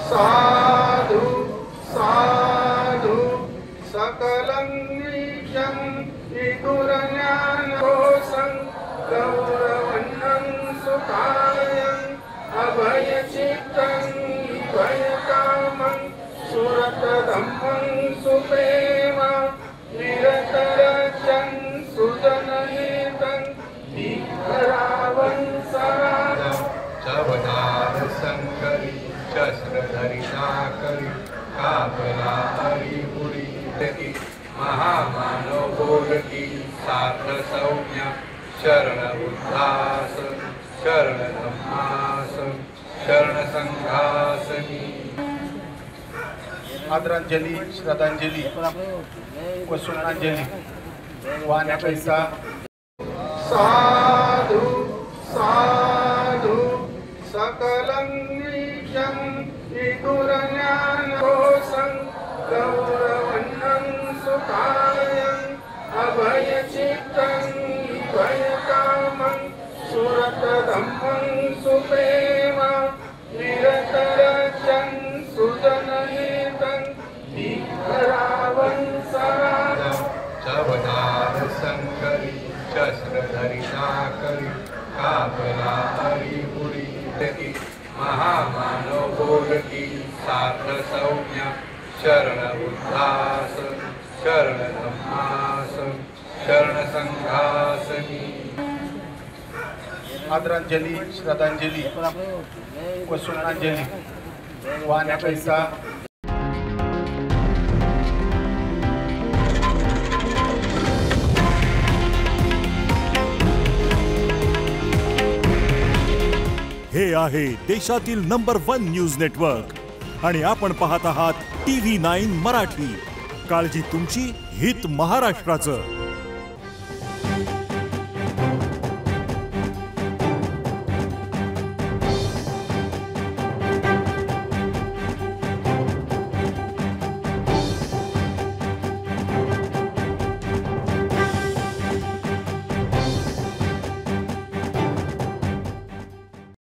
साधु साधु सकलं नित्यं विदुरज्ञानघोषं गौरवन्नं सुखायं अभयचित्तं भयकामं सुरतधम्मं सुप्रेमं निरतरजं सुजनहितं दीपरावं सदा चवदार संकरी शस्त्रधरी साकरी कापला हरिपुरी महामानव बोलकी सार्थ सौम्य शरण बुद्धास शरण धम्मास शरण संघासनी। आदरांजली, श्रद्धांजली व सुमनांजली वाहण्याकरिता साधु साधु सकलं नित्यं विदुरज्ञानघोषं गौरवन्नं सुखायं अभयचित्तं भयकामं सुरतधम्मं सुप्रेमं निरतरजं सुजनहितं दीपरावं सदा चवदार संकरी शस्त्रधरी साकरी कापला हरिपुरी महामानव बोलकी सार्थ सौम्य शरण बुद्धास शरण धम्मास शरण संघासनी। आदरांजली, श्रद्धांजली व सुमनांजली वाहण्याकरिता हे आहे देशातील नंबर 1 न्यूज नेटवर्क आणि आपण पाहत आहात TV9 मराठी। काळजी तुमची, हित महाराष्ट्राचं।